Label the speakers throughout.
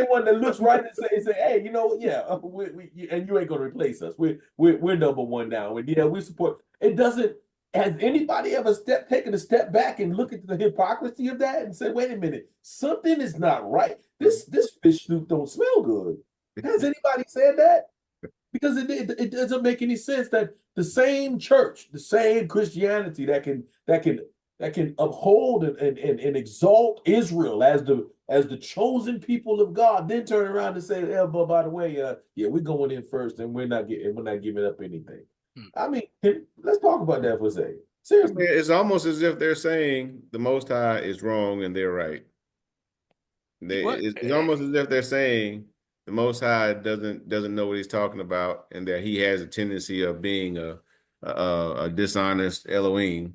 Speaker 1: same one that looks right and say, hey, yeah, and you ain't gonna replace us. We're number one now, and yeah, we support. It doesn't. Has anybody ever taken a step back and look at the hypocrisy of that and said, wait a minute, something is not right. This fish soup don't smell good. Has anybody said that? Because it doesn't make any sense that the same church, the same Christianity that can uphold and exalt Israel as the chosen people of God, then turn around and say, "Yeah, but by the way, yeah, we're going in first, and we're not giving up anything." I mean, let's talk about that for a second.
Speaker 2: I
Speaker 1: Seriously.
Speaker 2: mean, it's almost as if they're saying the Most High is wrong and they're right.
Speaker 3: What?
Speaker 2: It's almost as if they're saying the Most High doesn't know what he's talking about, and that he has a tendency of being a dishonest Elohim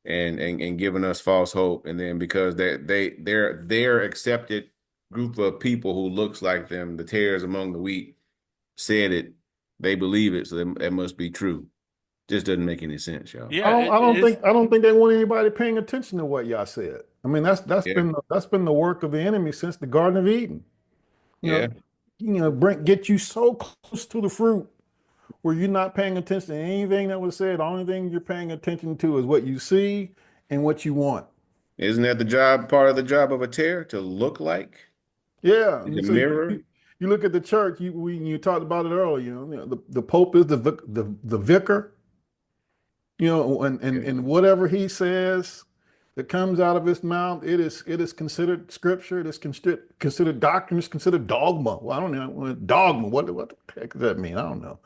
Speaker 2: and giving us false hope. And then because their accepted group of people who looks like them, the tares among the wheat, said it, they believe it, so that must be true. Just doesn't make any sense, y'all.
Speaker 3: Yeah,
Speaker 4: I don't think they want anybody paying attention to what y'all said. I mean,
Speaker 2: Yeah,
Speaker 4: that's been the work of the enemy since the Garden of Eden. You
Speaker 2: yeah.
Speaker 4: know, get you so close to the fruit where you're not paying attention to anything that was said. The only thing you're paying attention to is what you see and what you want.
Speaker 2: Isn't that the job, part of the job of a tear, to look like
Speaker 4: Yeah.
Speaker 2: the
Speaker 4: So
Speaker 2: mirror?
Speaker 4: you look at the church. You talked about it earlier. The Pope is the vicar.
Speaker 2: Yeah,
Speaker 4: And whatever he says that comes out of his mouth, it is considered scripture. It is considered doctrine. It's considered dogma. Well, I don't know dogma. What the heck does that mean? I don't know,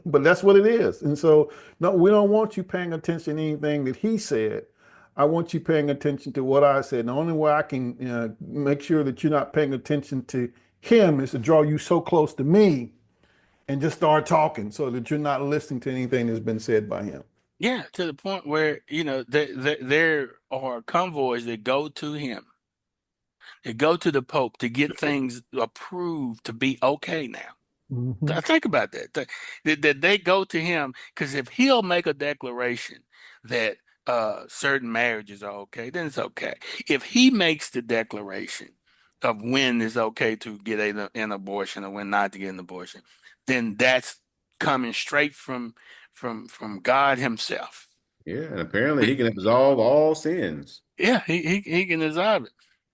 Speaker 4: but that's what it is. And so, no, we don't want you paying attention to anything that he said. I want you paying attention to what I said. And the only way I can make sure that you're not paying attention to him is to draw you so close to me and just start talking so that you're not listening to anything that's been said by him.
Speaker 3: yeah, to the point where, there are convoys that go to him, that go to the Pope to get things approved to be okay now.
Speaker 4: Hmm.
Speaker 3: Think about that. That they go to him because if he'll make a declaration that certain marriages are okay, then it's okay. If he makes the declaration of when it's okay to get an abortion or when not to get an abortion, then that's coming straight from God Himself.
Speaker 2: yeah. And apparently he can absolve all sins.
Speaker 3: Yeah, he can dissolve it.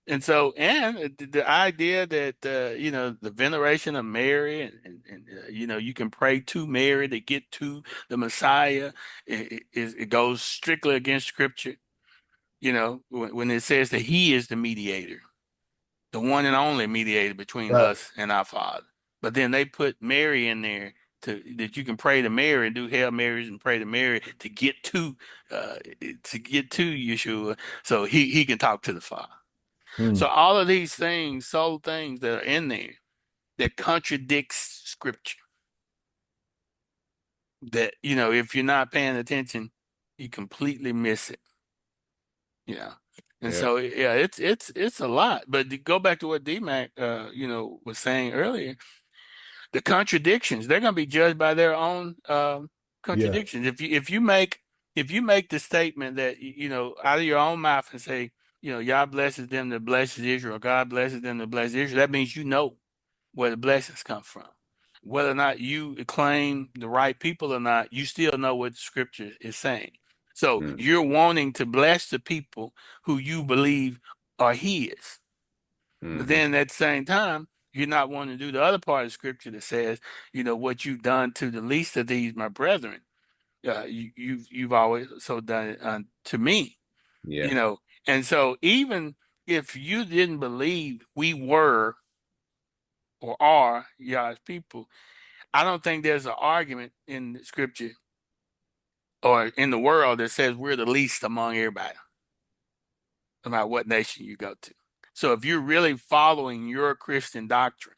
Speaker 3: And so, and the idea that the veneration of Mary and you can pray to Mary to get to the Messiah, it goes strictly against Scripture. When it says that He is the mediator, the one and only mediator between
Speaker 4: Right.
Speaker 3: us and our Father. But then they put Mary in there that you can pray to Mary and do Hail Marys and pray to Mary uh, to get to Yeshua, so he can talk to the Father. So
Speaker 4: Mm.
Speaker 3: all of these things, soul things that are in there that contradicts Scripture. That if you're not paying attention, you completely miss it. Yeah. And
Speaker 2: Yeah,
Speaker 3: so yeah, it's a lot. But to go back to what DMAC was saying earlier, the contradictions, they're going to be judged by their own
Speaker 4: Yeah.
Speaker 3: contradictions. If you make the statement that out of your own mouth and say, Yah blesses them that blesses Israel, God blesses them that blesses Israel, that means you know where the blessings come from. Whether or not you claim the right people or not, you still know what the scripture is saying. So
Speaker 2: mm,
Speaker 3: you're wanting to bless the people who you believe are his. But
Speaker 2: hmm,
Speaker 3: then at the same time, you're not wanting to do the other part of scripture that says, what you've done to the least of these, my brethren, you've always so done it to me,
Speaker 2: yeah,
Speaker 3: you know. And so even if you didn't believe we were or are Yah's people, I don't think there's an argument in the scripture or in the world that says we're the least among everybody, no matter what nation you go to. So if you're really following your Christian doctrine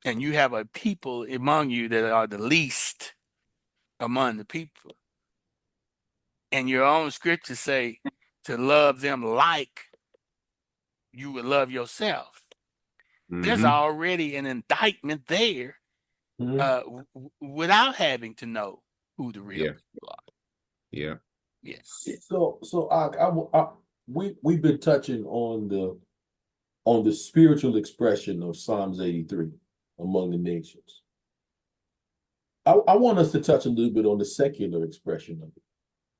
Speaker 3: and you have a people among you that are the least among the people, and your own scriptures say to love them like you would love yourself, there's
Speaker 2: hmm,
Speaker 3: already an indictment there
Speaker 1: Mhm.
Speaker 3: without having to know who the real
Speaker 2: yeah,
Speaker 3: people are.
Speaker 2: yeah,
Speaker 3: Yeah.
Speaker 1: So we've been touching on on the spiritual expression of Psalms 83 among the nations. I want us to touch a little bit on the secular expression of it,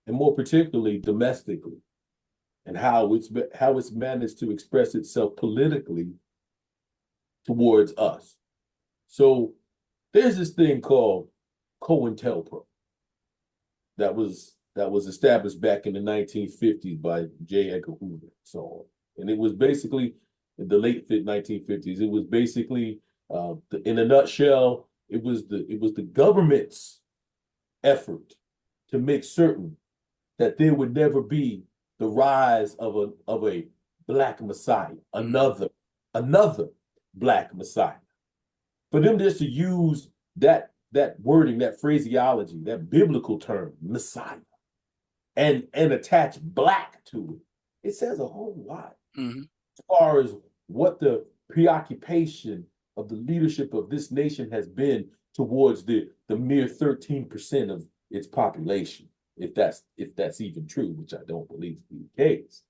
Speaker 1: and more particularly domestically, and how it's managed to express itself politically towards us. So there's this thing called COINTELPRO that was established back in the 1950s by J. Edgar Hoover and so on. And it was basically in the late 1950s. It was basically, in a nutshell, it was the government's effort to make certain that there would never be the rise of a black Messiah, another black Messiah. For them just to use that wording, that phraseology, that biblical term, Messiah, and attach black to it, it says a whole lot as far as what the preoccupation of the leadership of this nation has been towards the mere 13% of its population, if that's even true, which I don't believe to be the case.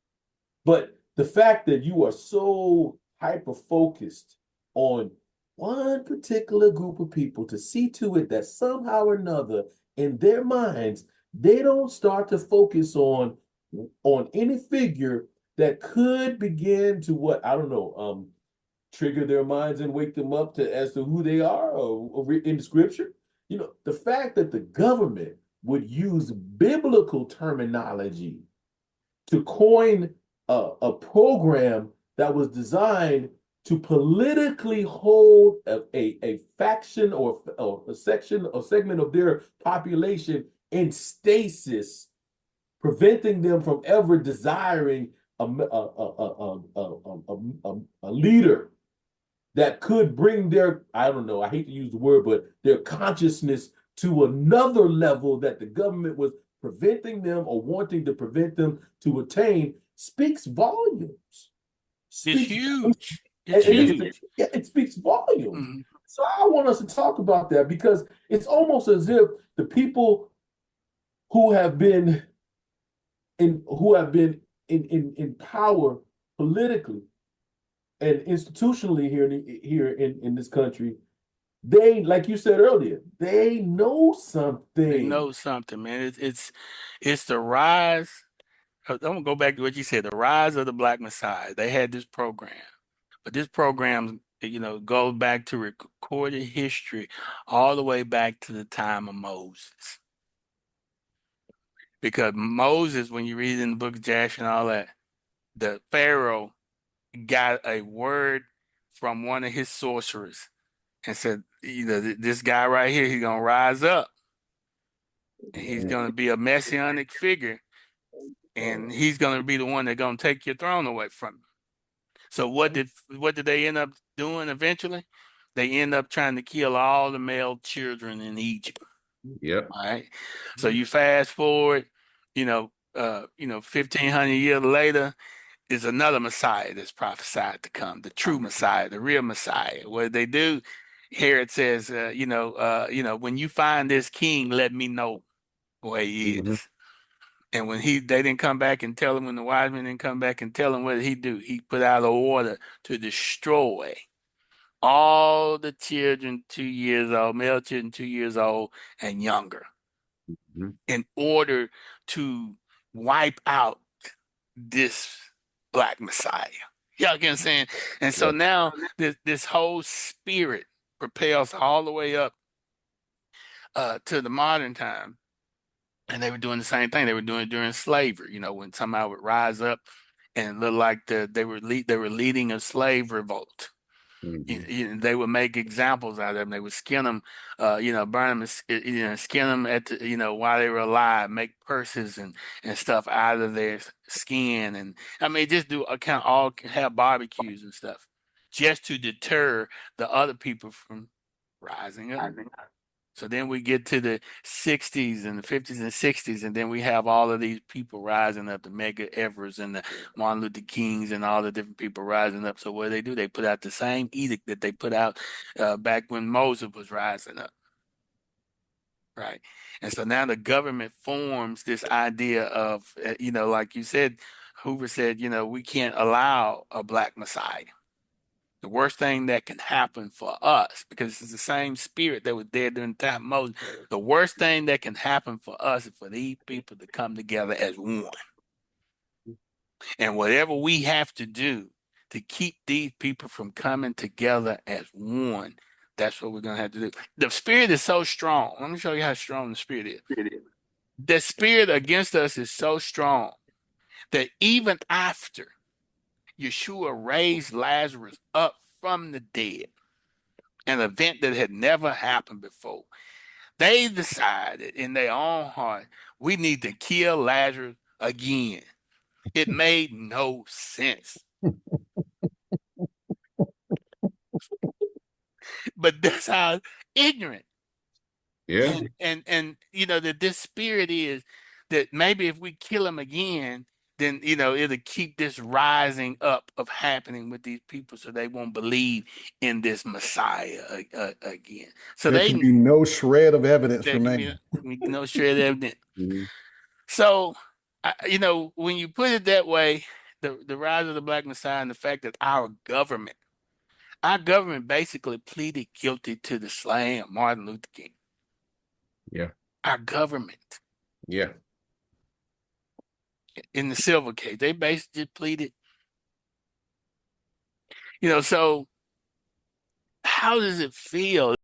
Speaker 1: But the fact that you are so hyper focused on one particular group of people to see to it that somehow or another in their minds they don't start to focus on any figure that could begin to, what, I don't know, trigger their minds and wake them up as to who they are or in the scripture. You know, the fact that the government would use biblical terminology to coin a program that was designed to politically hold a faction or a section or segment of their population in stasis, preventing them from ever desiring a leader that could bring their, I don't know, I hate to use the word, but their consciousness to another level that the government was preventing them or wanting to prevent them to attain, speaks volumes.
Speaker 3: It's huge. It's huge.
Speaker 1: It speaks volumes. So I want us to talk about that, because it's almost as if the people who have been in power politically and institutionally here in this country, they, like you said earlier, they know something.
Speaker 3: They know something, man. It's the rise. I'm gonna go back to what you said. The rise of the Black Messiah. They had this program, but this program, goes back to recorded history, all the way back to the time of Moses. Because Moses, when you read in the book of Jasher and all that, the Pharaoh got a word from one of his sorcerers and said, this guy right here, he's gonna rise up. And he's gonna be a messianic figure, and he's gonna be the one that's gonna take your throne away from you. So what did they end up doing eventually? They end up trying to kill all the male children in Egypt.
Speaker 2: Yep.
Speaker 3: All right. So you fast forward, 1,500 years later, is another Messiah that's prophesied to come, the true Messiah, the real Messiah. What did they do? Herod says, when you find this king, let me know where he is. And when they didn't come back and tell him, when the wise men didn't come back and tell him, what did he do? He put out an order to destroy all the children 2 years old, male children 2 years old and younger, in order to wipe out this Black Messiah. Y'all get what I'm saying? And so now this whole spirit propels all the way up to the modern time. And they were doing the same thing. They were doing it during slavery, when somebody would rise up and look like they were leading a slave revolt. They would make examples out of them. They would skin them, burn them, skin them while they were alive, make purses and stuff out of their skin, and I mean just do have barbecues and stuff, just to deter the other people from rising up. So then we get to the 60s and the 50s and 60s, and then we have all of these people rising up, the Medgar Evers and the Martin Luther Kings and all the different people rising up. So what do? They put out the same edict that they put out back when Moses was rising up. Right. And so now the government forms this idea of, like you said, Hoover said, we can't allow a Black Messiah. The worst thing that can happen for us, because it's the same spirit that was there during the time of Moses, the worst thing that can happen for us is for these people to come together as one. And whatever we have to do to keep these people from coming together as one, that's what we're going to have to do. The spirit is so strong. Let me show you how strong the spirit is. The spirit against us is so strong that even after Yeshua raised Lazarus up from the dead, an event that had never happened before, they decided in their own heart, we need to kill Lazarus again. It made no sense. But that's how ignorant.
Speaker 2: Yeah.
Speaker 3: And you know that this spirit is that maybe if we kill him again, then you know it'll keep this rising up of happening with these people, so they won't believe in this Messiah again. So
Speaker 4: There
Speaker 3: they
Speaker 4: can be no shred of evidence
Speaker 3: there can
Speaker 4: remaining.
Speaker 3: be no shred of evidence.
Speaker 2: Mhm.
Speaker 3: So you know when you put it that way, the rise of the Black Messiah and the fact that our government basically pleaded guilty to the slaying of Martin Luther King.
Speaker 2: Yeah.
Speaker 3: Our government.
Speaker 2: Yeah.
Speaker 3: In the Silver case, they basically pleaded, you know, so how does it feel